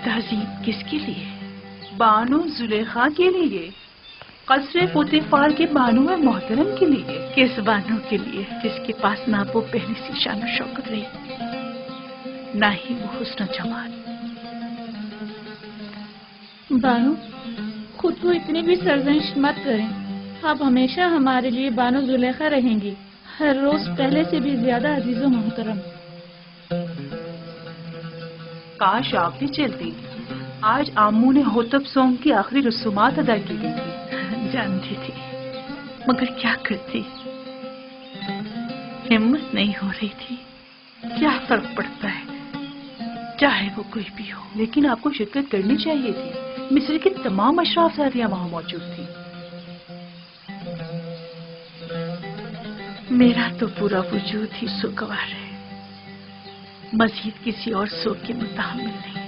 تہذیب کس کے لیے؟ بانو زلیخا کے لیے، قصر پوتیفار کے بانو محترم کے لیے۔ کس بانو کے لیے جس کے پاس نہ وہ پہلی سی شان و شوکت رہی، نہ ہی وہ حسن و جمال؟ بانو خود کو اتنی بھی سرزنش مت کریں، آپ ہمیشہ ہمارے لیے بانو زلیخا رہیں گی، ہر روز پہلے سے بھی زیادہ عزیز و محترم۔ کاش آپ بھی چلتی، آج آمو نے ہوتب سونگ کی آخری رسومات ادا کی گئی تھی۔ جانتی تھی مگر کیا کرتی، ہمت نہیں ہو رہی تھی۔ کیا فرق پڑتا ہے چاہے وہ کوئی بھی ہو؟ لیکن آپ کو شرکت کرنی چاہیے تھی، مصر کی تمام اشراف زادیاں وہاں موجود تھی۔ میرا تو پورا وجود ہی سوگوار ہے، مزید کسی اور سوگ کے متحمل نہیں۔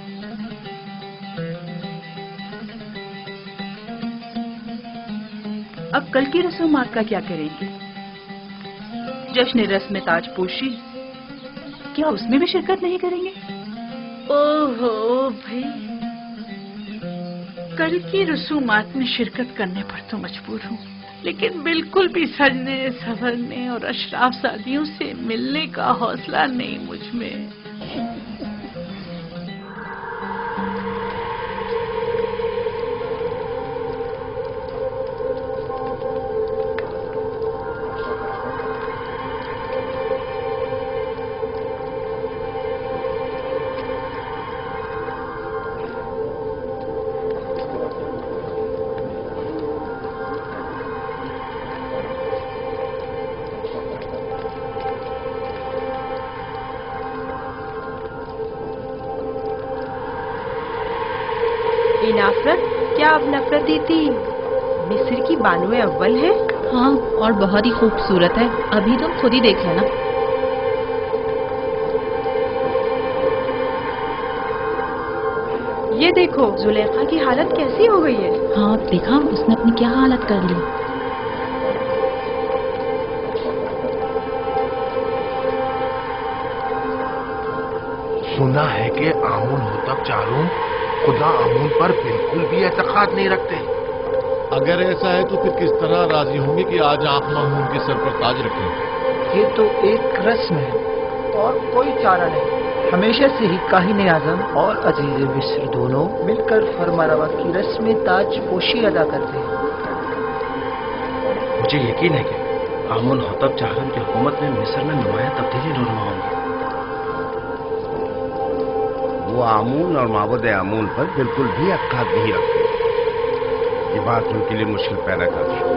اب کل کی رسومات کا کیا کریں گے؟ جشن رسم تاج پوشی، کیا اس میں بھی شرکت نہیں کریں گے؟ اوہو بھائی، کل کی رسومات میں شرکت کرنے پر تو مجبور ہوں، لیکن بالکل بھی سجنے سنورنے اور اشراف زادیوں سے ملنے کا حوصلہ نہیں مجھ میں۔ نفرت، کیا اب نفرتی تھی مصر کی بانو اول ہے؟ ہاں، اور بہت ہی خوبصورت ہے، ابھی تم خود ہی دیکھ لینا۔ یہ دیکھو زلیخا کی حالت کیسی ہو گئی ہے۔ ہاں دیکھا اس نے اپنی کیا حالت کر لی۔ سنا ہے کہ آمون ہوتب چاروں خدا آمون پر بالکل بھی اعتقاد نہیں رکھتے۔ اگر ایسا ہے تو پھر کس طرح راضی ہوں گے کہ آج آپ مامون کے سر پر تاج رکھیں؟ یہ تو ایک رسم ہے اور کوئی چارہ نہیں۔ ہمیشہ سے ہی کاہن اعظم اور عزیز مصر دونوں مل کر فرما روا کی رسم تاج پوشی ادا کرتے ہیں۔ مجھے یقین ہے کہ آمون ہوتب چاروں کی حکومت میں مصر میں نمایاں تبدیلی رونما ہوں گی۔ وہ آمون اور معبود آمون پر بالکل بھی اعتقاد نہیں رکھتے، یہ بات ان کے لیے مشکل پیدا کرتی ہے۔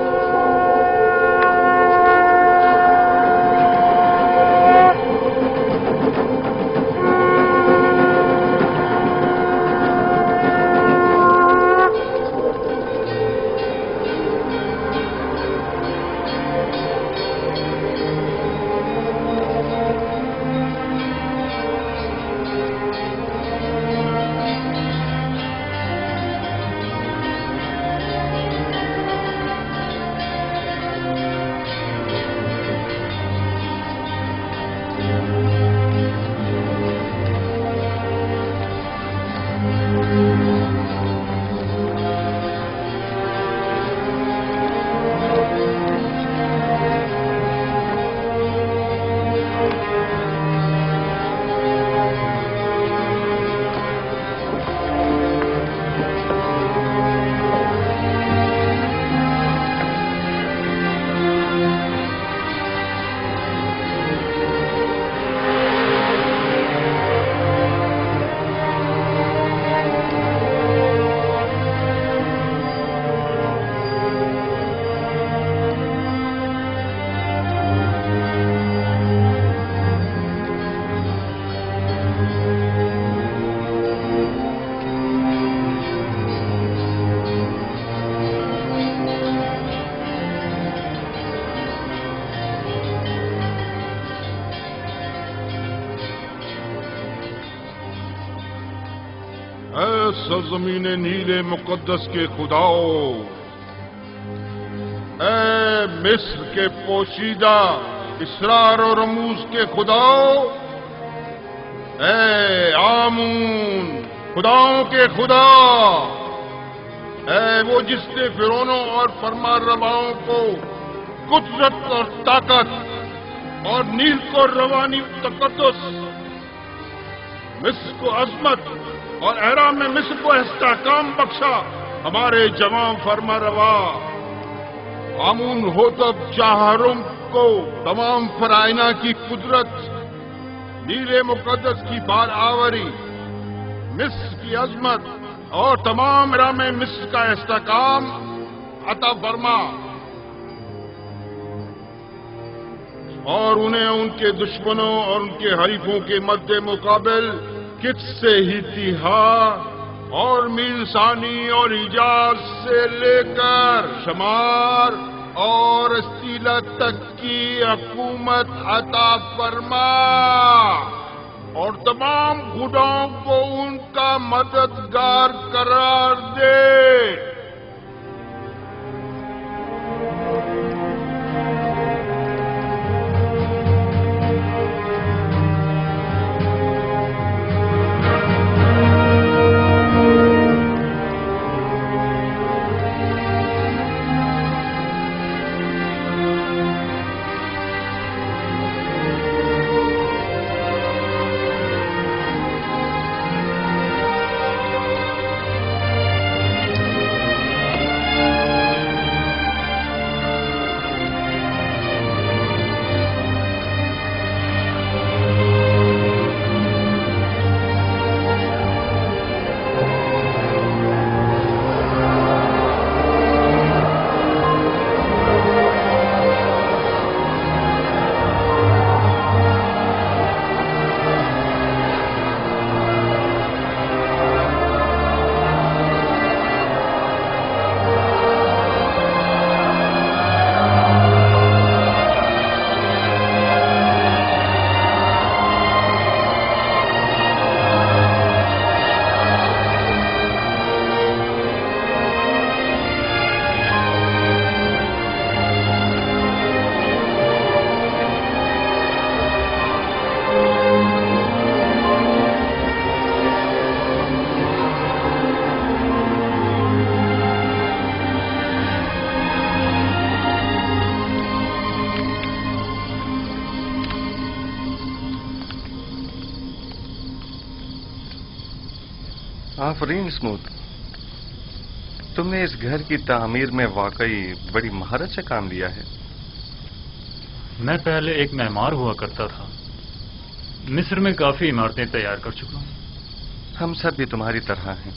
اے سرزمین نیل مقدس کے خداؤ، اے مصر کے پوشیدہ اسرار و رموز کے خداؤ، اے آمون खुदाओं के खुदा, है वो जिसने फिरौनों और फरमारवाओं को कुदरत और ताकत और नील को रवानी तकद्दुस, मिस्र को अजमत और एहराम में मिस्र को इस्तेहकाम बख्शा। हमारे जवान फरमारवा आमून होतब चाहरुम को तमाम फराइना की कुदरत, नीले मुकद्दस की बार आवरी, मिस्र की अजमत और तमाम एहराम में मिस्र का इस्तेहकाम अता फरमा, और उन्हें उनके दुश्मनों और उनके हरीफों के मद्दे मुकाबिल किससे ही तिहा और मीलसानी और इजाज से लेकर शमार और अस्तीला तक की हुकूमत अता फरमा, और तमाम खुदाओं को उनका मददगार करार दे। आफरीन स्मूथ, तुमने इस घर की तामीर में वाकई बड़ी महारत से काम लिया है। मैं पहले एक मेहमान हुआ करता था, मिस्र में काफी इमारतें तैयार कर चुका हूं। हम सब भी तुम्हारी तरह हैं,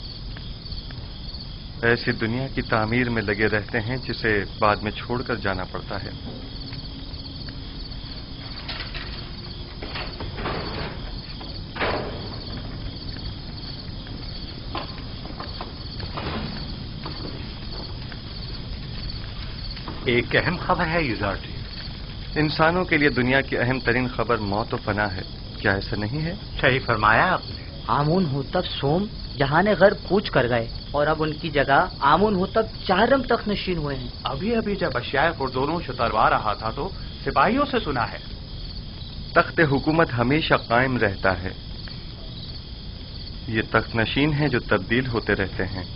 ऐसी दुनिया की तामीर में लगे रहते हैं जिसे बाद में छोड़कर जाना पड़ता है। एक अहम खबर है युजार्टी। इंसानों के लिए दुनिया की अहम तरीन खबर मौत और फना है, क्या ऐसा नहीं है? सही फरमाया आपने। आमून होतब सोम जहाने घर कूच कर गए और अब उनकी जगह आमून होतब चारम तक नशीन हुए हैं। अभी अभी जब अशियाफ और दोनों शुतरवा रहा था तो सिपाहियों से सुना है तख्त हुकूमत हमेशा कायम रहता है। ये तख्त नशीन है जो तब्दील होते रहते हैं।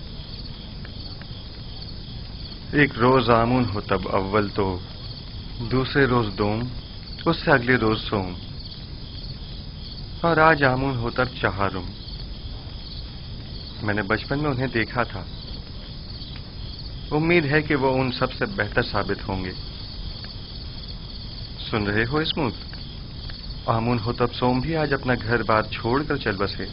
एक रोज आमून हो तब अव्वल तो, दूसरे रोज दोम, उससे अगले रोज सोम, और आज आमून हो तब चहारुम। मैंने बचपन में उन्हें देखा था। उम्मीद है कि वो उन सबसे बेहतर साबित होंगे। सुन रहे हो स्मूथ? आमून हो तब सोम भी आज अपना घर बार छोड़कर चल बसे।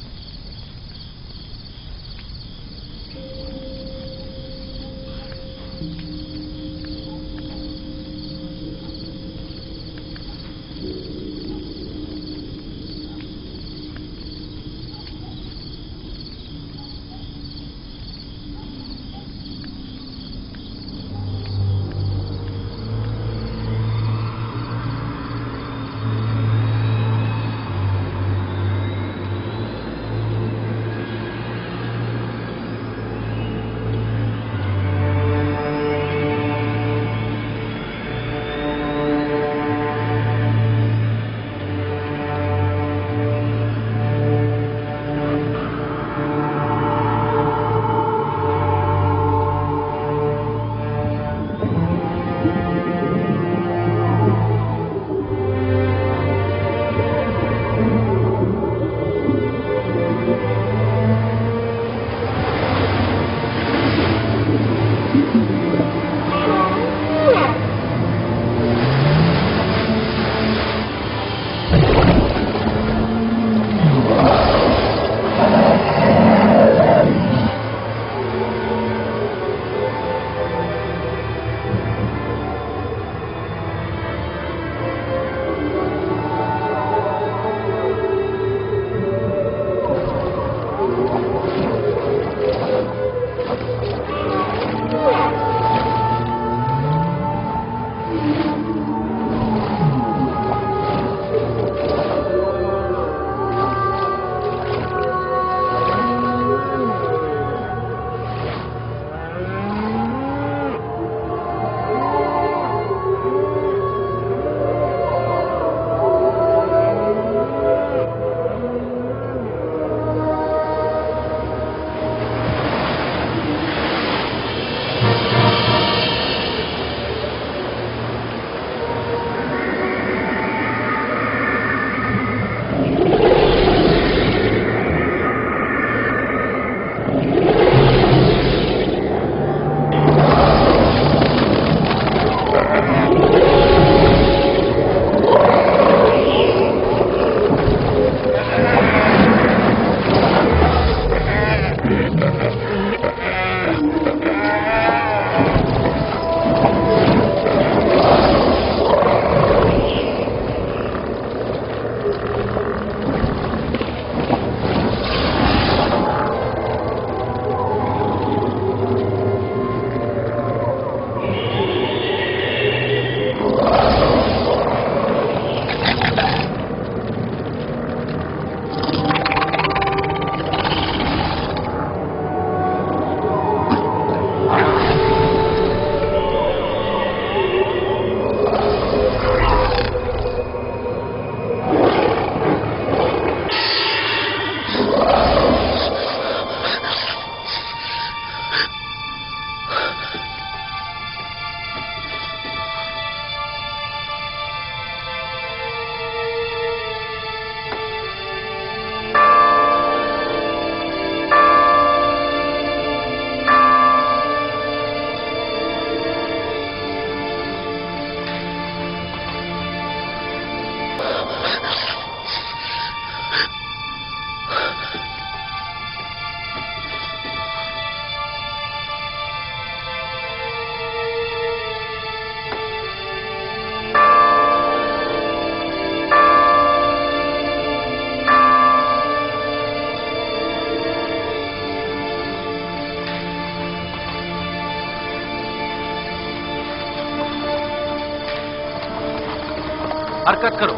حرکت کرو.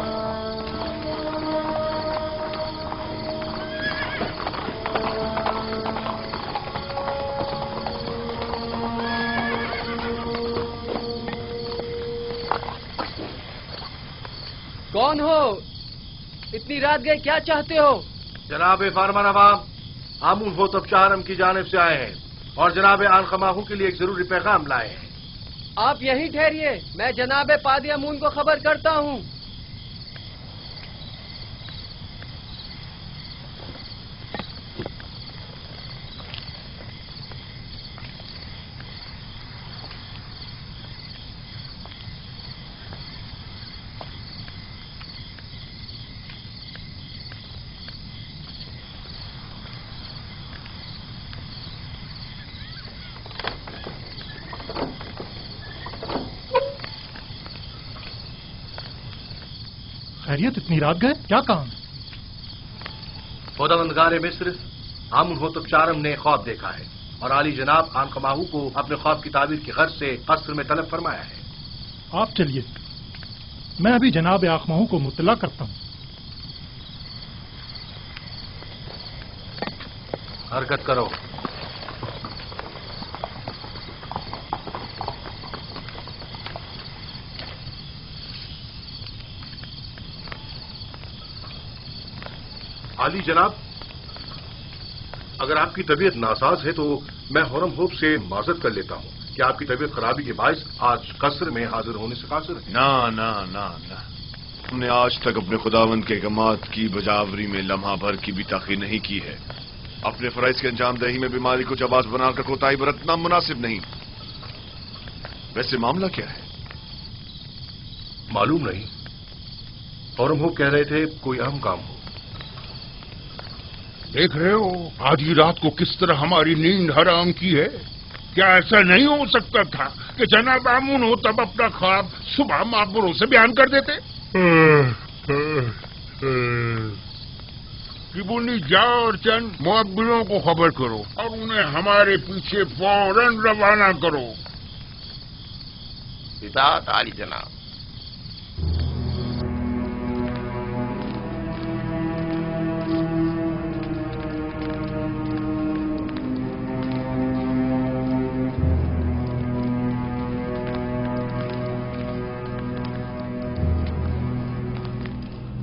کون ہو؟ اتنی رات گئے کیا چاہتے ہو؟ جناب فارمر عوام آمون ہوتب چہارم کی جانب سے آئے ہیں اور جناب آن خماہو کے لیے ایک ضروری پیغام لائے ہیں. آپ یہیں ٹھہریے، میں جناب پادی امون کو خبر کرتا ہوں. خیریت، اتنی رات گئے کیا کام؟ خداوندگار مصر آمون ہوتب چارم نے خواب دیکھا ہے اور عالی جناب آن خماہو کو اپنے خواب کی تعبیر کی غرض سے قصر میں طلب فرمایا ہے. آپ چلیے، میں ابھی جناب آخماہو کو مطلع کرتا ہوں. حرکت کرو. عالی جناب، اگر آپ کی طبیعت ناساز ہے تو میں حرم ہوپ سے معذرت کر لیتا ہوں کہ آپ کی طبیعت خرابی کے باعث آج قصر میں حاضر ہونے سے قاصر ہے. نہ ہم نے آج تک اپنے خداوند کے احکامات کی بجاوری میں لمحہ بھر کی بھی تاخیر نہیں کی ہے. اپنے فرائض کے انجام دہی میں بیماری کو جواز بنا کر کوتاہی برتنا مناسب نہیں. ویسے معاملہ کیا ہے؟ معلوم نہیں. حرم ہوپ کہہ رہے تھے کوئی اہم کام ہو. دیکھ رہے ہو آدھی رات کو کس طرح ہماری نیند حرام کی ہے. کیا ایسا نہیں ہو سکتا تھا کہ جناب آمون ہو تب اپنا خواب صبح معبروں سے بیان کر دیتے؟ کبونی جاؤ اور چند معبروں کو خبر کرو اور انہیں ہمارے پیچھے فوراً روانہ کرو. اطاعت عالی جناب.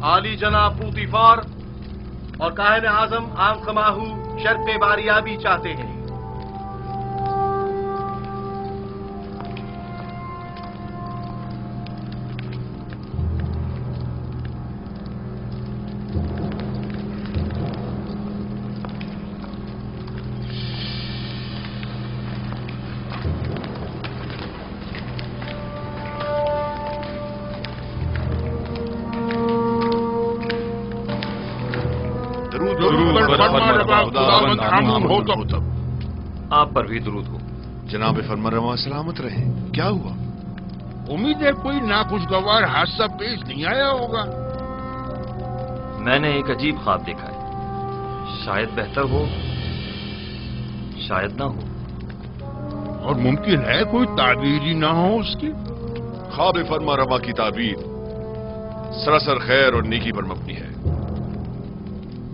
عالی جناب پوتیفار اور کاہن اعظم آن خماہو شرط باریابی چاہتے ہیں. آپ پر بھی درود ہو. جناب فرمانروا سلامت رہے. کیا ہوا؟ امید ہے کوئی ناخوشگوار حادثہ پیش نہیں آیا ہوگا. میں نے ایک عجیب خواب دیکھا ہے. شاید بہتر ہو، شاید نہ ہو. اور ممکن ہے کوئی تعبیر ہی نہ ہو اس کی. خواب فرمانروا کی تعبیر سراسر خیر اور نیکی پر مبنی ہے.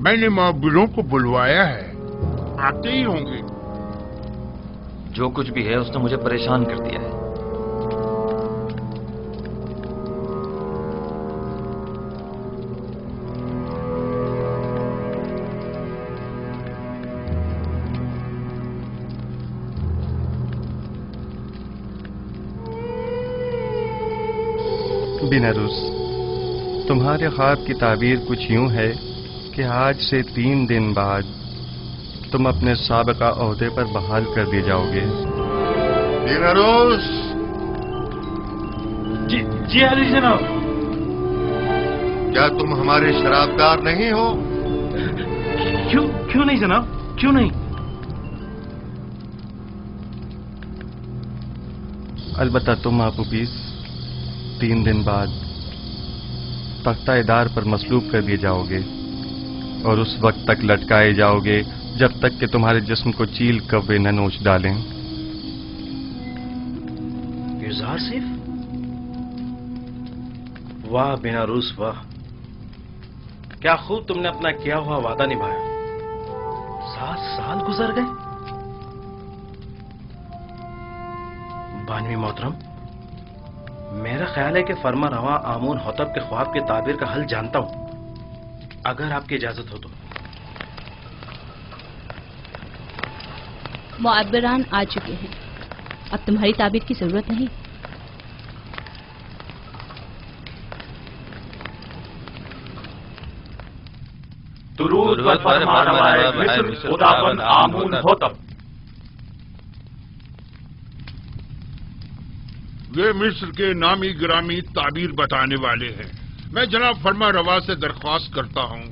میں نے معبروں کو بلوایا ہے، آتے ہی ہوں گے. جو کچھ بھی ہے اس نے مجھے پریشان کر دیا ہے. بینروس، تمہارے خواب کی تعبیر کچھ یوں ہے کہ آج سے 3 دن بعد تم اپنے سابقہ عہدے پر بحال کر دیے جاؤ گے. بینروس. جی علی جناب. کیا تم ہمارے شرابدار نہیں ہو؟ کیوں نہیں جناب، کیوں نہیں؟ البتہ تم آپ پیس 3 دن بعد تختہ ادار پر مصلوب کر دیے جاؤ گے اور اس وقت تک لٹکائے جاؤ گے جب تک کہ تمہارے جسم کو چیل کوے نہ نوچ ڈالیں. یزار صرف वाह बिना रूस वाह, क्या खूब तुमने अपना किया हुआ वादा निभाया। 7 साल गुजर गए। बानवी मोहतरम, मेरा ख्याल है कि फरमा रवा आमून होतब के ख्वाब के ताबीर का हल जानता हूं, अगर आपकी इजाजत हो तो। मुअब्बिरान आ चुके हैं, अब तुम्हारी ताबीर की जरूरत नहीं। दुरूद पर फरमा रवा मिस्र खुदावंद आमून होतब। वे मिस्र के नामी ग्रामी ताबीर बताने वाले हैं। मैं जनाब फरमा रवा से दरख्वास्त करता हूं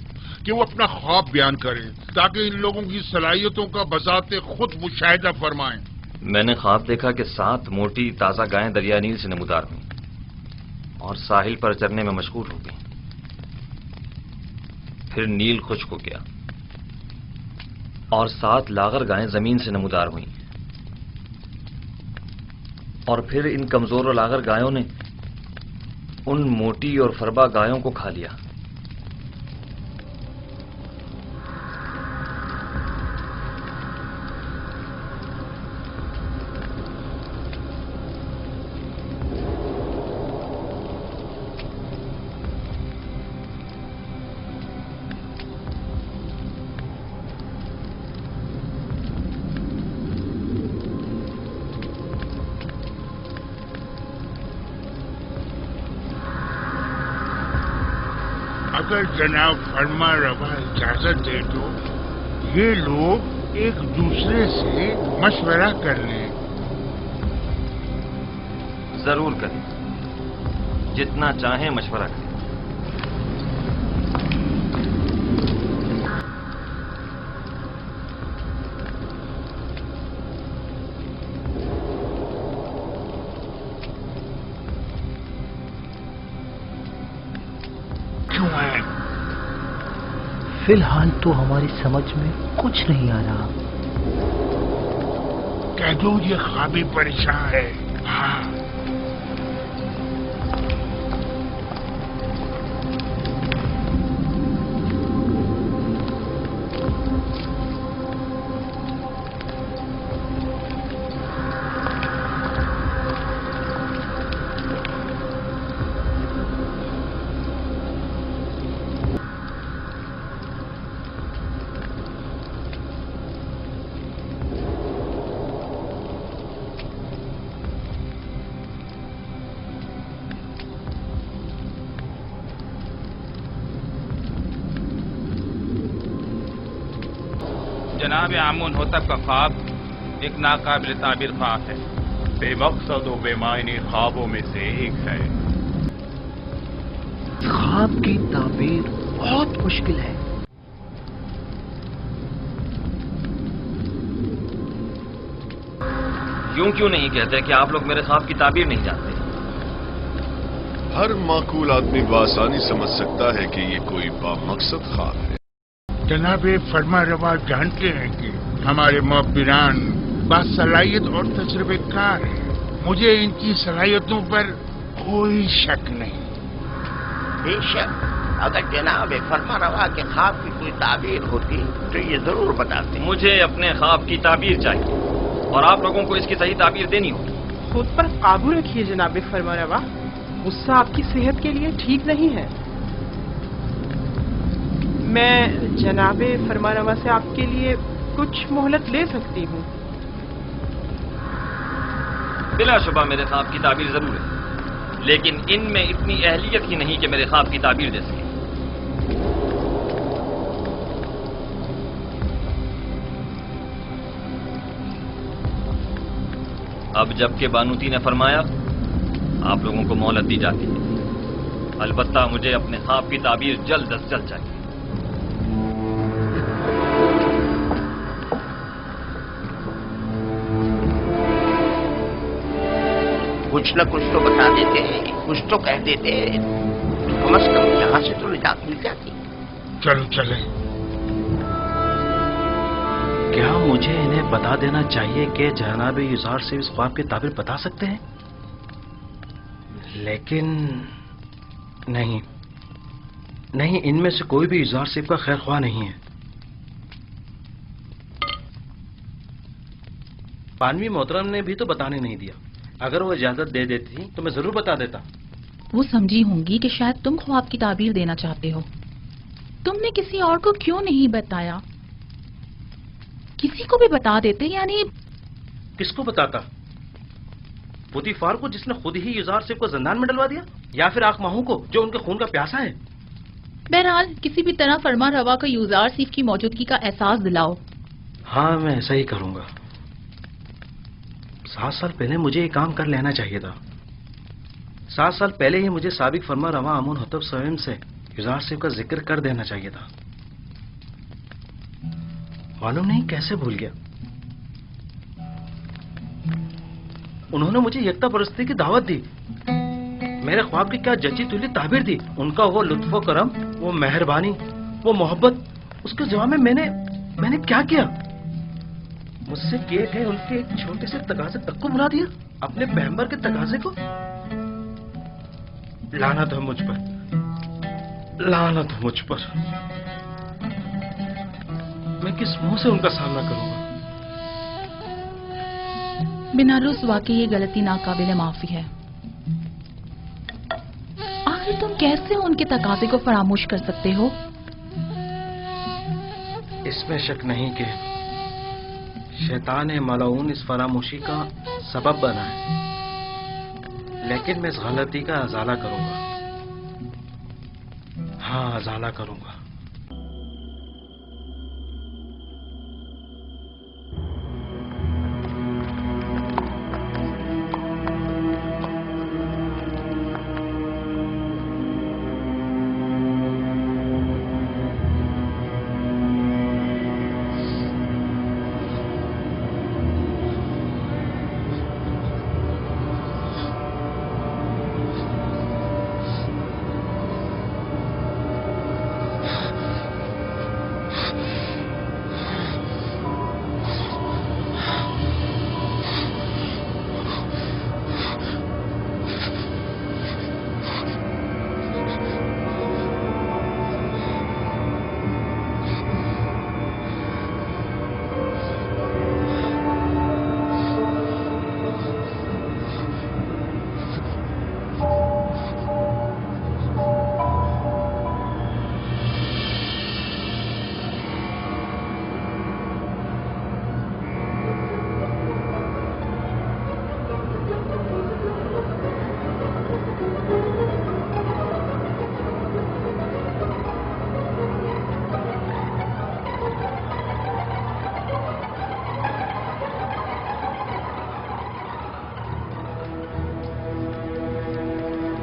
कि वो अपना ख्वाब बयान करें ताकि इन लोगों की सलाहियतों का बजाते खुद मुशाहिदा फरमाएं। मैंने ख्वाब देखा कि 7 मोटी ताजा गायें दरिया नील से नमूदार हुई और साहिल पर चरने में मशगूल हो गई। फिर नील खुश्क हो गया और 7 लागर गायें जमीन से नमूदार हुई और फिर इन कमजोर और लागर गायों ने उन मोटी और फरबा गायों को खा लिया। अगर जनाब फरमा रवा इजाजत दे तो ये लोग एक दूसरे से मशवरा कर लें। जरूर करें, जितना चाहें मशवरा करें। फिलहाल तो हमारी समझ में कुछ नहीं आ रहा। कह दो ये ख्वाबी परेशान है। हाँ, जनाब आमून होतब का ख्वाब एक नाकाबिल ताबीर ख्वाब है, बेमकसद और बेमायने ख्वाबों में से एक है। ख्वाब की ताबीर बहुत मुश्किल है। क्यों नहीं कहते कि आप लोग मेरे ख्वाब की ताबीर नहीं जानते? हर माकूल आदमी बआसानी समझ सकता है कि ये कोई बामकसद ख्वाब है। जनाब फरमा रवा जानते हैं कि हमारे मुअब्बिरान बासलाहियत और तजुर्बेकार हैं। मुझे इनकी सलाहियतों पर कोई शक नहीं। बेशक अगर जनाब फरमा रवा के ख्वाब की कोई ताबीर होती तो ये जरूर बताते। मुझे अपने ख्वाब की ताबीर चाहिए और आप लोगों को इसकी सही ताबीर देनी होगी। खुद पर काबू रखिए जनाब फरमा रवा, गुस्सा आपकी सेहत के लिए ठीक नहीं है। मैं जनाब फरमा रवा से आपके लिए कुछ मोहलत ले सकती हूँ। बिलाशुबा मेरे ख्वाब की ताबीर जरूर है, लेकिन इनमें इतनी अहलियत ही नहीं कि मेरे ख्वाब की ताबीर दे सके। अब जबकि बानूती ने फरमाया, आप लोगों को मोहलत दी जाती है। अलबत्ता मुझे अपने ख्वाब की ताबीर जल्द अज जल्द चाहिए। कुछ न कुछ तो बता देते हैं, कुछ तो कह देते हैं, कम से कम यहाँ से तो निजात मिल जाती। चलो चले। क्या मुझे इन्हें बता देना चाहिए कि जनाब युजार से इस ख्वाब की ताबीर बता सकते हैं? लेकिन نہیں نہیں، ان میں سے کوئی بھی اظہار صاحب کا خیر خواہ نہیں ہے. بانوی محترم نے بھی تو بتانے نہیں دیا. اگر وہ اجازت دے دیتی تو میں ضرور بتا دیتا. وہ سمجھی ہوں گی کہ شاید تم خواب کی تعبیر دینا چاہتے ہو. تم نے کسی اور کو کیوں نہیں بتایا؟ کسی کو بھی بتا دیتے. یعنی کس کو بتاتا؟ پوتیفار کو جس نے خود ہی یزار صاحب کو زندان میں ڈلوا دیا، یا پھر آق ماہوں کو جو ان کے خون کا پیاسا ہے؟ بہرحال کسی بھی طرح فرما روا کو یوزار صیف کی موجودگی کا احساس دلاؤ. ہاں میں ایسا ہی کروں گا. 7 سال پہلے مجھے یہ کام کر لینا چاہیے تھا. 7 سال پہلے ہی مجھے سابق فرما روا امون حطب سویم سے یزار صاحب کا ذکر کر دینا چاہیے تھا. معلوم نہیں کیسے بھول گیا. انہوں نے مجھے یکتا پرستی کی دعوت دی. میرے خواب کی کیا جچی تلی تعبیر دی. ان کا وہ لطف و کرم، وہ مہربانی، وہ محبت، اس کے جواب میں نے کیا کیا؟ مجھ سے کیے گئے ان کے ایک چھوٹے سے تقاضے تک کو بلا دیا. اپنے پیغمبر کے تقاضے کو. لعنت ہے مجھ پر، لعنت ہے مجھ پر. میں کس منہ سے ان کا سامنا کروں گا؟ بنارس واقعی یہ غلطی ناقابل معافی ہے. آخر تم کیسے ان کے تقاضے کو فراموش کر سکتے ہو؟ اس میں شک نہیں کہ شیطان ملعون اس فراموشی کا سبب بنا ہے، لیکن میں اس غلطی کا ازالہ کروں گا. ہاں ازالہ کروں گا.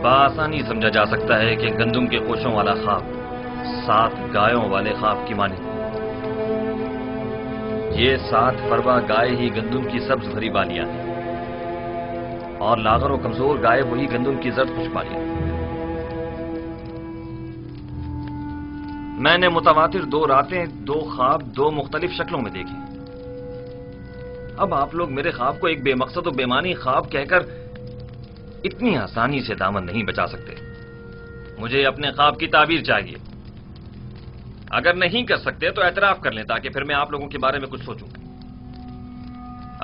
بآسانی سمجھا جا سکتا ہے کہ گندم کے کوشوں والا خواب 7 گایوں والے خواب کی مانند. یہ 7 فروا گائے ہی گندم کی سبز بھری بالیاں ہیں اور لاغر و کمزور گائے وہی گندم کی زرد خوش بالیاں. میں نے متواتر 2 راتیں 2 خواب 2 مختلف شکلوں میں دیکھی. اب آپ لوگ میرے خواب کو ایک بے مقصد و بے معنی خواب کہہ کر اتنی آسانی سے دامن نہیں بچا سکتے. مجھے اپنے خواب کی تعبیر چاہیے. اگر نہیں کر سکتے تو اعتراف کر لیں تاکہ پھر میں آپ لوگوں کے بارے میں کچھ سوچوں.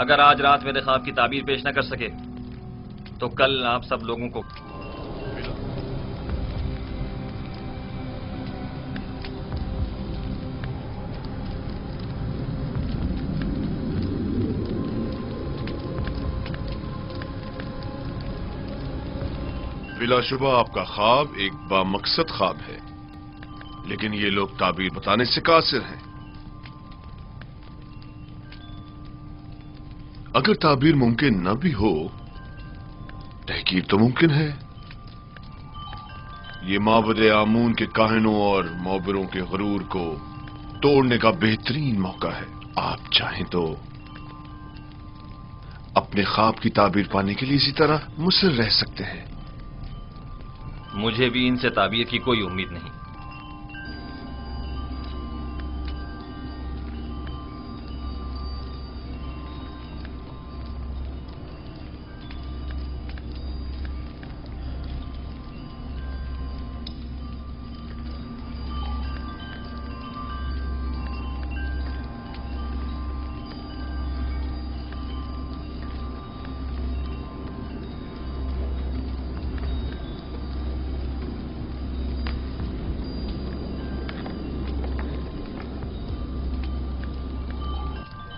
اگر آج رات میرے خواب کی تعبیر پیش نہ کر سکے تو کل آپ سب لوگوں کو بلا شبہ آپ کا خواب ایک بامقصد خواب ہے، لیکن یہ لوگ تعبیر بتانے سے قاصر ہیں. اگر تعبیر ممکن نہ بھی ہو، تحقیق تو ممکن ہے. یہ معبد آمون کے کاہنوں اور معبروں کے غرور کو توڑنے کا بہترین موقع ہے. آپ چاہیں تو اپنے خواب کی تعبیر پانے کے لیے اسی طرح مصر رہ سکتے ہیں. مجھے بھی ان سے تعبیر کی کوئی امید نہیں.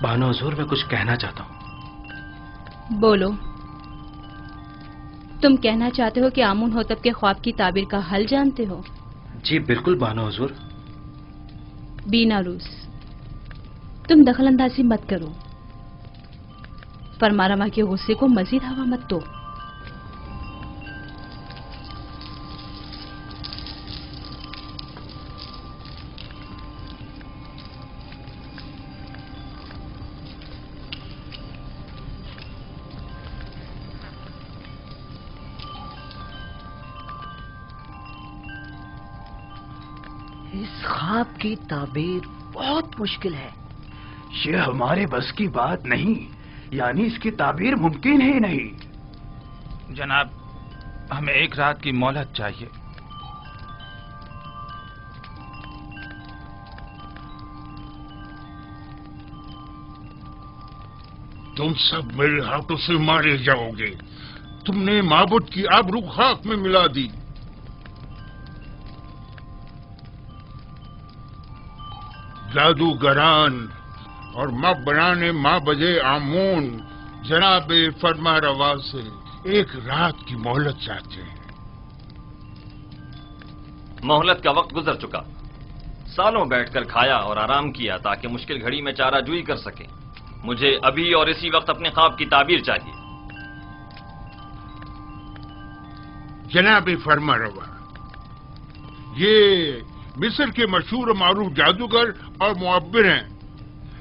बानो हुजूर, मैं कुछ कहना चाहता हूँ। बोलो। तुम कहना चाहते हो कि आमून होतब के ख्वाब की ताबीर का हल जानते हो? जी बिल्कुल बानो हुजूर। बीनारूस, तुम दखल अंदाजी मत करो। फरमारवा के गुस्से को मजीद हवा मत दो। इस ख्वाब की ताबीर बहुत मुश्किल है। ये हमारे बस की बात नहीं, यानी इसकी ताबीर मुमकिन ही नहीं। जनाब, हमें एक रात की मोहलत चाहिए। तुम सब मेरे हाथों से मारे जाओगे। तुमने माबूद की आबरू खाक में मिला दी। जादूगरान और माँ बनाने माँ बजे आमून जनाब फरमा रवा से एक रात की मोहलत चाहते हैं। मोहलत का वक्त गुजर चुका। सालों बैठकर खाया और आराम किया ताकि मुश्किल घड़ी में चाराजूई कर सके। मुझे अभी और इसी वक्त अपने ख्वाब की ताबीर चाहिए। जनाब फरमा रवा, ये मिस्र के मशहूर और मारूफ जादूगर और मुअब्बिर हैं।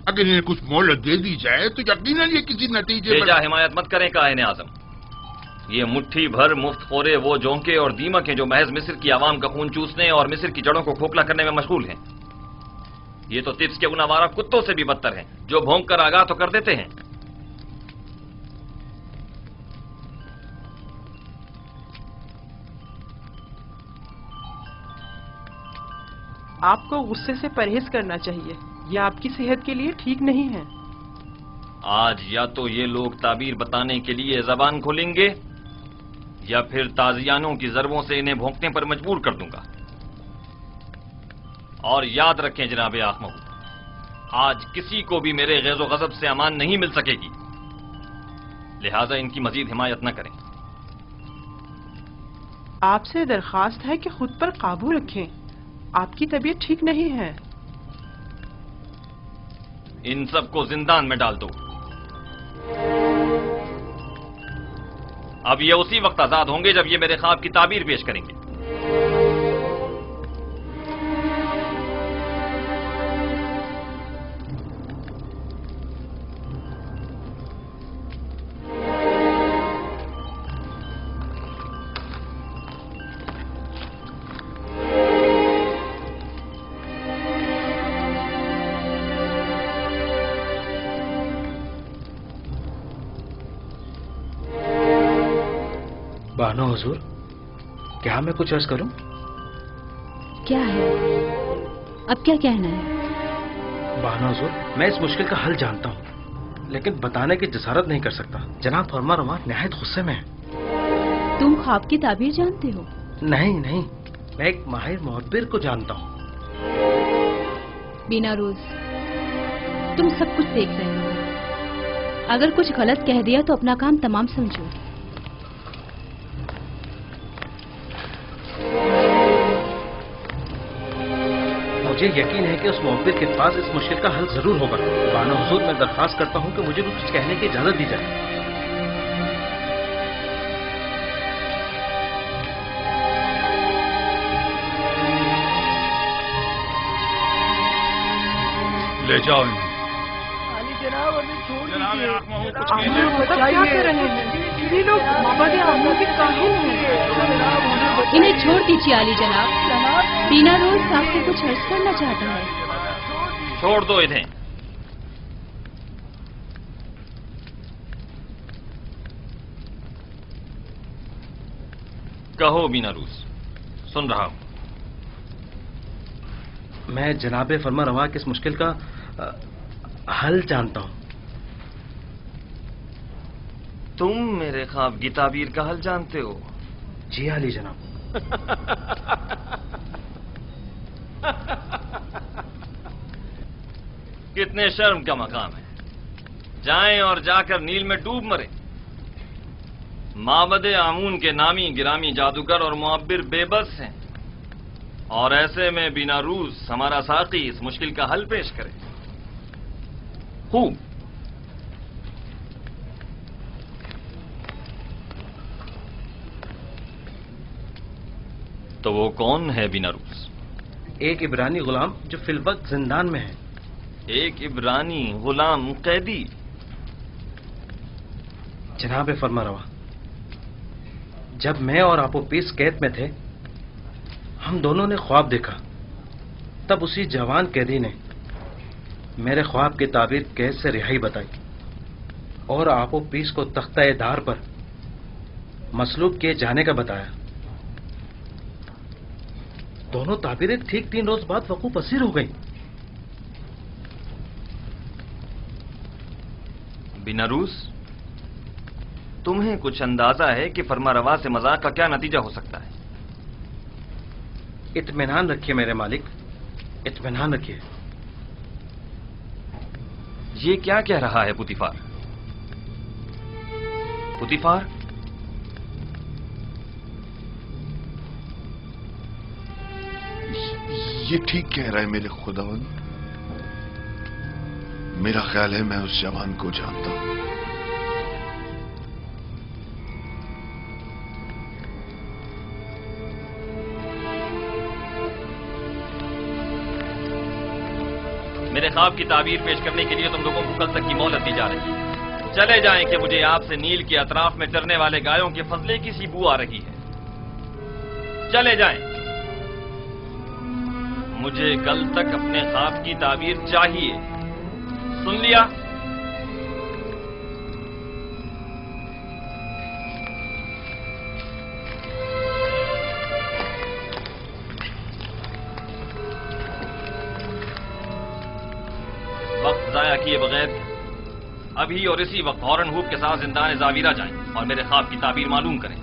अगर इन्हें कुछ मोहलत दे दी जाए तो यकीनन ये किसी नतीजे बेजा हिमायत मत करें कायने आजम। ये मुट्ठी भर मुफ्त खोरे वो जोंके और दीमक हैं जो महज मिस्र की आवाम का खून चूसने और मिस्र की जड़ों को खोखला करने में मशगूल हैं। ये तो तिब्स के उन आवारा कुत्तों से भी बदतर हैं जो भौंक कर आगाह तो कर देते हैं। आपको गुस्से से परहेज करना चाहिए, यह आपकी सेहत के लिए ठीक नहीं है। आज या तो ये लोग ताबीर बताने के लिए जबान खोलेंगे या फिर ताजियानों की जरबों से इन्हें भौंकने पर मजबूर कर दूंगा। और याद रखें जनाब आखमहू, आज किसी को भी मेरे गैज़ो गज़ब से अमान नहीं मिल सकेगी, लिहाजा इनकी मजीद हिमायत न करें। आपसे दरख्वास्त है कि खुद पर काबू रखें, आपकी तबीयत ठीक नहीं है। इन सबको जिंदान में डाल दो। अब ये उसी वक्त आजाद होंगे जब ये मेरे ख्वाब की ताबीर पेश करेंगे। बानो हुजूर, क्या मैं कुछ अर्ज करूं? क्या है? अब क्या कहना है? बानो हुजूर, मैं इस मुश्किल का हल जानता हूं, लेकिन बताने की जसारत नहीं कर सकता। जनाब फरमा रवा निहायत गुस्से में है। तुम ख्वाब की ताबीर जानते हो? नहीं नहीं, मैं एक माहिर मुहब्बिर को जानता हूं। बीनारूस, तुम सब कुछ देख रहे हो। अगर कुछ गलत कह दिया तो अपना काम तमाम समझो। मुझे यकीन है कि उस मुहब्बिर के पास इस मुश्किल का हल जरूर होगा। बानो हुजूर, मैं दरख्वास्त करता हूं कि मुझे कुछ कहने की इजाजत दी जाए। ले जाओ। जनाब, हमें छोड़ दीजिए। क्या कर रहे हैं ये लोग? माबद आमून के काहिल हैं। इन्हें छोड़ दीजिए आली जनाब। बीनारूस आपसे कुछ अर्ज करना चाहता है। छोड़ दो इन्हें। कहो बीनारूस, सुन रहा हूं। मैं जनाब फरमा रवा की इस मुश्किल का हल जानता हूं। तुम मेरे ख्वाब की ताबीर का हल जानते हो? जी आली जनाब। कितने शर्म का मकाम है। جائیں اور جا کر نیل میں ڈوب مریں۔ معبد آمون کے نامی گرامی جادوگر اور معبر بے بس ہیں، اور ایسے میں بنا روز ہمارا ساقی اس مشکل کا حل پیش کرے۔ خوب، تو وہ کون ہے بنا روز؟ ایک عبرانی غلام جو فی الوقت زندان میں ہے۔ ایک عبرانی غلام قیدی؟ جناب فرماروا، جب میں اور آپوپیس قید میں تھے، ہم دونوں نے خواب دیکھا۔ تب اسی جوان قیدی نے میرے خواب کی تعبیر قید سے رہائی بتائی اور آپوپیس کو تختہ دار پر مصلوب کیے جانے کا بتایا۔ دونوں تعبیریں ٹھیک 3 روز بعد وقوع پذیر ہو گئیں۔ بنا روز، تمہیں کچھ اندازہ ہے کہ فرما روا سے مذاق کا کیا نتیجہ ہو سکتا ہے؟ اطمینان رکھیے میرے مالک، اطمینان رکھیے۔ یہ کیا کہہ رہا ہے پوتیفار؟ پوتیفار، یہ ٹھیک کہہ رہا ہے میرے خداوند۔ میرا خیال ہے میں اس جوان کو جانتا ہوں۔ میرے خواب کی تعبیر پیش کرنے کے لیے تم لوگوں کو کل تک کی مہلت دی جا رہی ہے۔ چلے جائیں کہ مجھے آپ سے نیل کے اطراف میں چرنے والے گایوں کے فضلے کی سی بو آ رہی ہے۔ چلے جائیں، مجھے کل تک اپنے خواب کی تعبیر چاہیے۔ سن لیا؟ وقت ضائع کیے بغیر ابھی اور اسی وقت ہارن ہوپ کے ساتھ زندان زاویرہ جائیں اور میرے خواب کی تعبیر معلوم کریں۔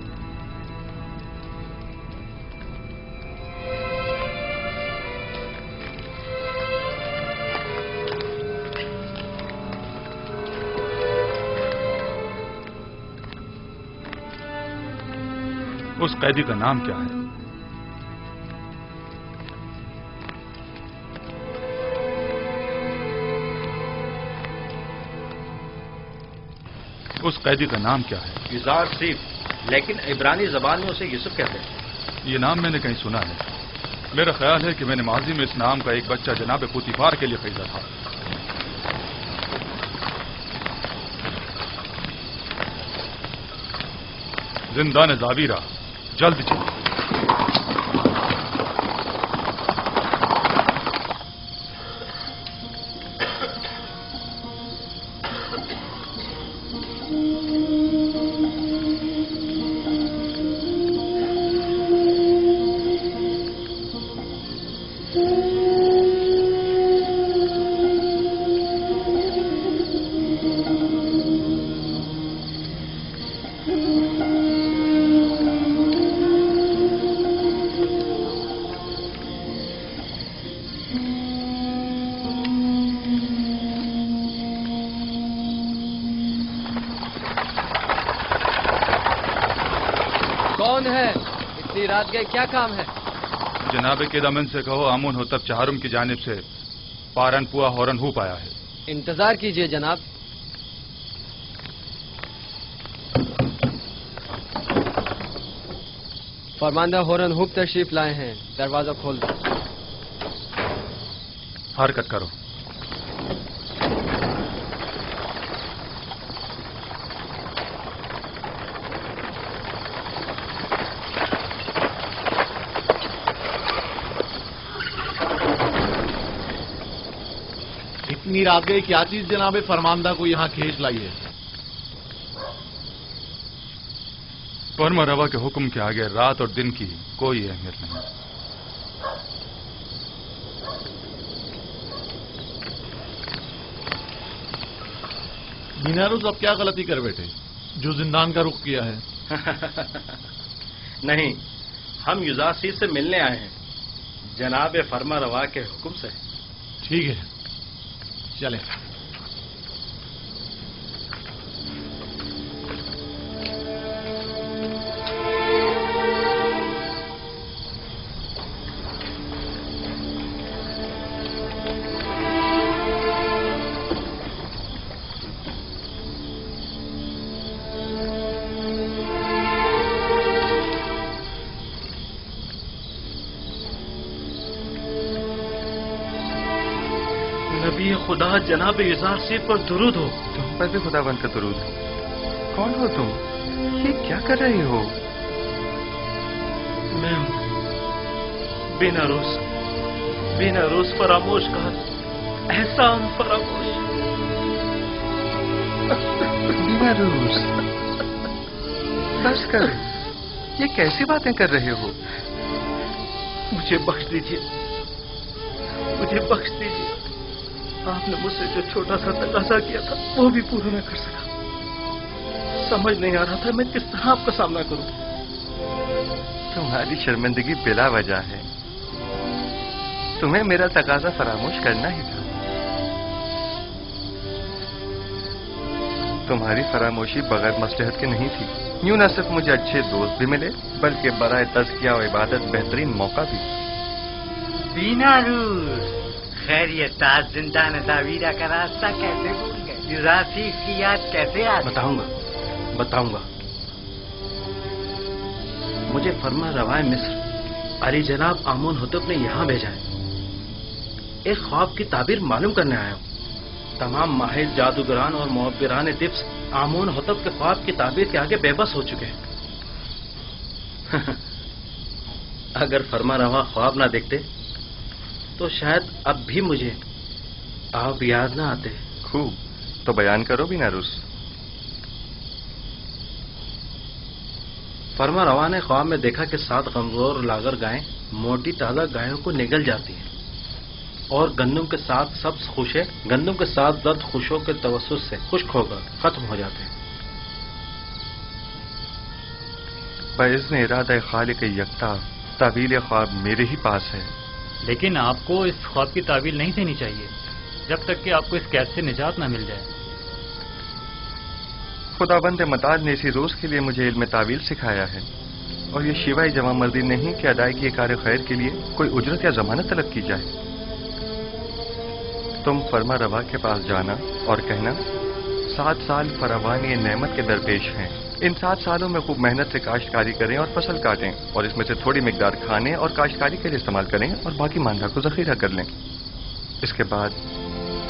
اس قیدی کا نام کیا ہے؟ اس قیدی کا نام کیا ہے؟ یوزار سیف، لیکن عبرانی زبان میں اسے یوسف کہتے ہیں۔ یہ نام میں نے کہیں سنا ہے۔ میرا خیال ہے کہ میں نے ماضی میں اس نام کا ایک بچہ جناب پوتیفار کے لیے خریدا تھا۔ زندان زاویرہ، جلد چلیے۔ کون ہے؟ اتنی رات گئے، کیا کام ہے؟ جناب کے دمن سے کہو آمون ہوتب چہارم کی جانب سے پارن پوا ہورن ہوپ آیا ہے۔ انتظار کیجئے جناب۔ فرماندہ ہورن ہوپ تشریف لائے ہیں، دروازہ کھول دو۔ حرکت کرو۔ اتنی رات گئی، کیا چیز جناب فرماندہ کو یہاں کھینچ لائی ہے؟ فرما روا کے حکم کے آگے رات اور دن کی کوئی اہمیت نہیں۔ بیناروز اب کیا غلطی کر بیٹھے جو زندان کا رخ کیا ہے؟ نہیں، ہم یوزاسیس سے ملنے آئے ہیں، جناب فرما روا کے حکم سے۔ ٹھیک ہے، چلیں۔ नबी खुदा जनाब इज़ार पर दुरूद हो। तुम पर भी खुदावंद का दुरूद हो। कौन हो तुम? ये क्या कर रहे हो? मैं बिना रोज फरामोश का एहसान फरामोश। बिना रोज बस कर। ये कैसी बातें कर रहे हो? मुझे बख्श दीजिए, मुझे बख्श दीजिए। आपने मुझसे जो छोटा सा तकाजा किया था वो भी पूरा न कर सका। समझ नहीं आ रहा था मैं किस तरह आपका सामना करूं। तुम्हारी शर्मिंदगी बिला वजह है। तुम्हें मेरा तकाजा फरामोश करना ही था। तुम्हारी फरामोशी बगैर मसलहत के नहीं थी। यूं न सिर्फ मुझे अच्छे दोस्त भी मिले बल्कि बराए तज़किया और इबादत बेहतरीन मौका भी। बिना रूस खैरियत, आज जिंदा नदावीरा का रास्ता कैसे भूल गए? युरासी की याद कैसे आ? बताऊंगा। मुझे फरमा रवाए मिस्र अली जनाब आमून हुतब ने यहाँ भेजा है। एक ख्वाब की ताबीर मालूम करने आया हूँ। तमाम माहिर जादूगरान और मुअब्बिरान दिफ्स आमून हुतब के ख्वाब की ताबीर के आगे बेबस हो चुके हैं। अगर फरमा रवा ख्वाब ना देखते तो शायद अब भी मुझे आप याद ना आते। खूब, तो बयान करो बिना रुस। फरमा रवा ने ख्वाब में देखा कि 7 कमजोर लागर गायें मोटी ताजा गायों को निगल जाती हैं और गंदम के 7 सब्ज खुशे गंदम के 7 दर्द खुशों के तवस्सुस से खुश्क होकर खत्म हो जाते हैं। बइज़्न इरादा खालिक यकता तावील ख्वाब मेरे ही पास है। लेकिन आपको इस ख्वाब की तावील नहीं देनी चाहिए जब तक कि आपको इस कैद से निजात ना मिल जाए। खुदाबंद मताज ने इसी रोज के लिए मुझे इल्म तावील सिखाया है और ये शिवाय जमा मर्दी नहीं कि अदायगी कार खैर के लिए कोई उजरत या जमानत तलब की जाए। तुम फरमा रवा के पास जाना और कहना 7 साल फरावानी नेमत के दरपेश हैं। इन 7 सालों में खूब मेहनत से काश्तकारी करें और फसल काटें और इसमें से थोड़ी मिकदार खाने और काश्तकारी के लिए इस्तेमाल करें और बाकी मांदा को जखीरा कर लें। इसके बाद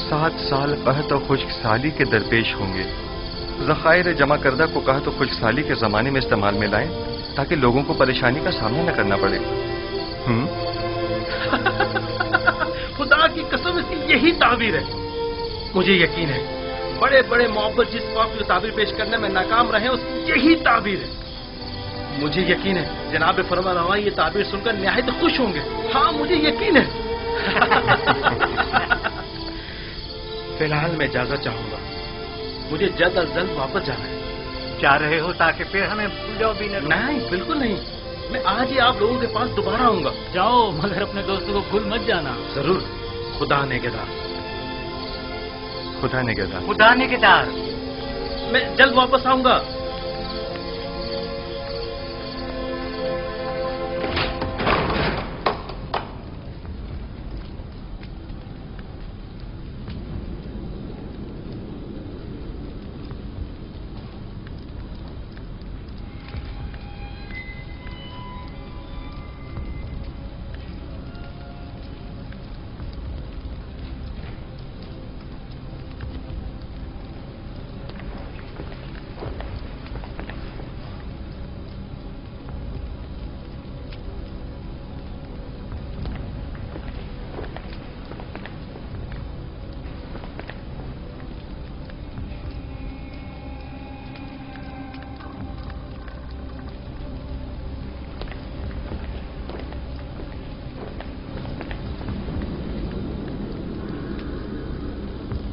7 साल कहत और खुश्क साली के दरपेश होंगे। ज़खायर जमा करदा को कहत और खुश्क साली के ज़माने में इस्तेमाल में लाएं ताकि लोगों को परेशानी का सामना न करना पड़े। खुदा की कसम इसकी यही ताबीर है। मुझे यकीन है बड़े बड़े मोहब्बत जिस ख्वाब की ताबीर पेश करने में नाकाम रहे उसकी यही ताबीर है। मुझे यकीन है जनाब फरमा रवा ये ताबीर सुनकर निहायत खुश होंगे। हाँ मुझे यकीन है। फिलहाल मैं इजाजत चाहूंगा, मुझे जल्द अज जल्द वापस जाना है। जा रहे हो ताकि फिर हमें भूल जाओ भी नहीं, बिल्कुल नहीं। मैं आज ही आप लोगों के पास दोबारा आऊंगा। जाओ मगर अपने दोस्तों को भूल मत जाना। जरूर। खुदा नेगेदार। खुदा नेगेदार। खुदा नेगेदार। मैं जल्द वापस आऊंगा।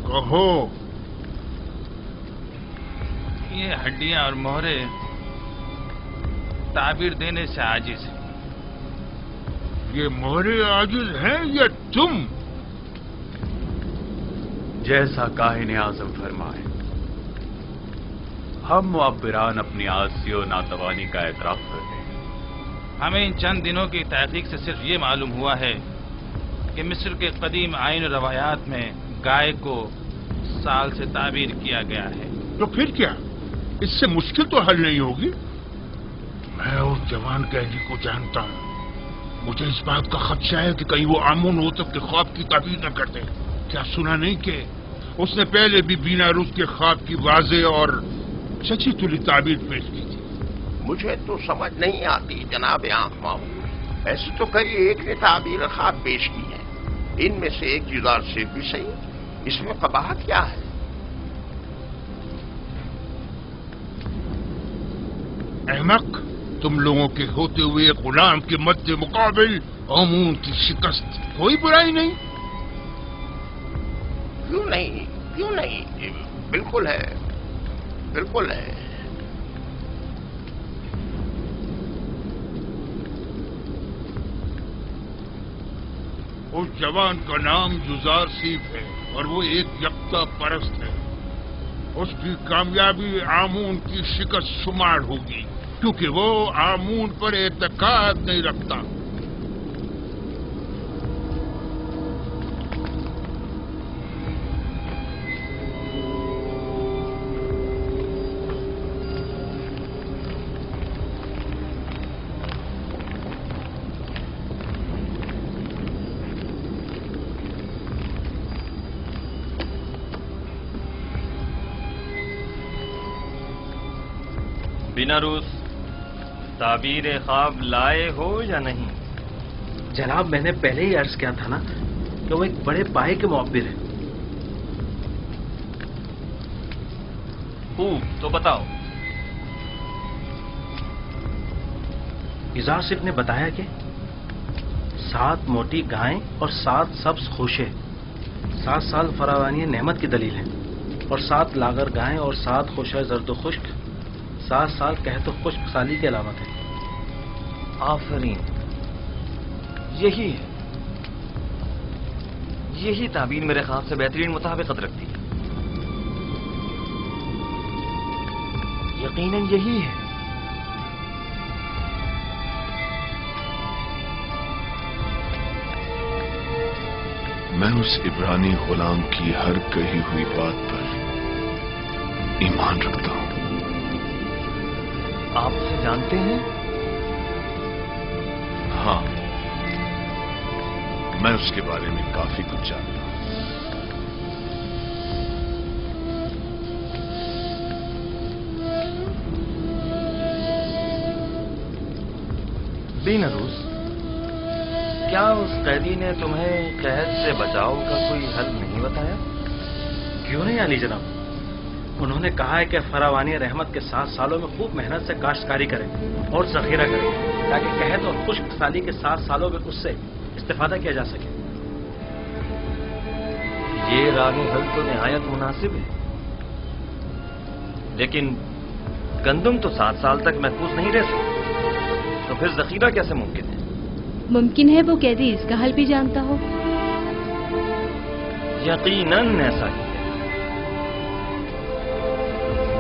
कहो। ये हड्डियां और मोहरे ताबीर देने से आजिज है। ये मोहरे आजिज हैं या तुम? जैसा काहिन आज़म फरमाए, हम मुअब्बिरान अपनी आज़ी और नातवानी का एतराफ करते हैं। हमें इन चंद दिनों की तहकीक से सिर्फ ये मालूम हुआ है कि मिस्र के कदीम आइन रवायात में गाय को साल से ताबीर किया गया है। तो फिर क्या, इससे मुश्किल तो हल नहीं होगी। मैं उस जवान कैदी को जानता हूँ। मुझे इस बात का खदशा है कि कहीं वो आमून होतब के ख्वाब की ताबीर न कर दे। क्या सुना नहीं कि उसने पहले भी बीना रूस के ख्वाब की वाज़ेह और सच्ची तुली ताबीर पेश की थी? मुझे तो समझ नहीं आती जनाब आंख माहू। ऐसी तो कई एक ने ताबीर ख्वाब पेश की है, इनमें से एक जुजार से भी सही, इसमें कबाहत क्या है? अहमक, तुम लोगों के होते हुए गुलाम के मध्य मुकाबिल आमून की शिकस्त कोई बुराई नहीं। क्यों नहीं, क्यों नहीं, बिल्कुल है, बिल्कुल है। उस जवान का नाम जुजार सीफ है और वो एक यकता परस्त है। उसकी कामयाबी आमून की शिकस्त शुमार होगी, क्योंकि वो आमून पर एतकाद नहीं रखता। बिना रूस, ताबीर ख्वाब लाए हो या नहीं? जनाब, मैंने पहले ही अर्ज किया था ना कि वो एक बड़े पाए के मुअब्बिर है। तो बताओ। इज़ार सिर्फ ने बताया कि 7 मोटी गायें और 7 सब्ज खोशे 7 साल फरावानी नेमत की दलील है, और 7 लागर गायें और 7 खोशा जर्द खुश्क 7 साल कहतो खुश्क साली की अलामत है। आफरीन, यही है, यही ताबीर मेरे ख्वाब से बेहतरीन मुताबिकत रखती है। यकीनन यही है। मैं उस इब्रानी गुलाम की हर कही हुई बात पर ईमान रखता हूं। आप उसे जानते हैं? हाँ, मैं उसके बारे में काफी कुछ जानता हूं। बीनरूस, क्या उस कैदी ने तुम्हें कैद से बचाव का कोई हल नहीं बताया? क्यों नहीं आली जनाब, उन्होंने कहा है कि फरावानी रहमत के 7 सालों में खूब मेहनत से काश्तकारी करें और जखीरा करें, ताकि कहत और खुश्क साली के 7 सालों में उससे इस्तेफादा किया जा सके। ये राह हल तो निहायत मुनासिब है, लेकिन गंदुम तो 7 साल तक महफूज नहीं रह सकती, तो फिर जखीरा कैसे मुमकिन है? मुमकिन है वो कैदी इसका हल भी जानता हो। यकीनन ऐसा ही है।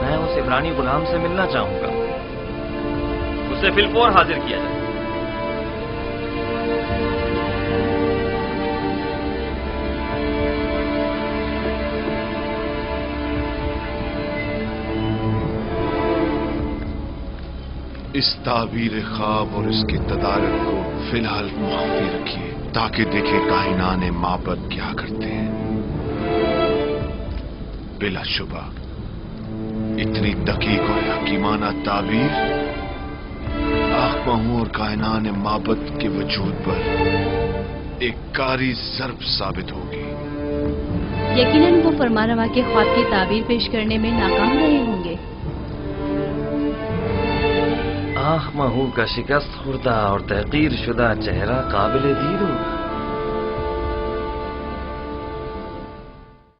मैं उस इब्रानी गुलाम से मिलना चाहूंगा, उसे फिलफौर हाजिर किया जाए। इस ताबीर ख्वाब और इसके तदारक को फिलहाल मुख्फी रखिए, ताकि देखें कायनाने माबद क्या करते हैं। बिलाशुबा इतनी दकीक और हकीमाना ताबीर आखमाहू और कायनाने माबद के वजूद पर एक कारी ज़र्ब साबित होगी। यकीनन वो फरमानवा के ख्वाब की ताबीर पेश करने में नाकाम रहे होंगे। आखमाहू का शिकस्त खुर्दा और तहकीर शुदा चेहरा काबिल दीद होगा।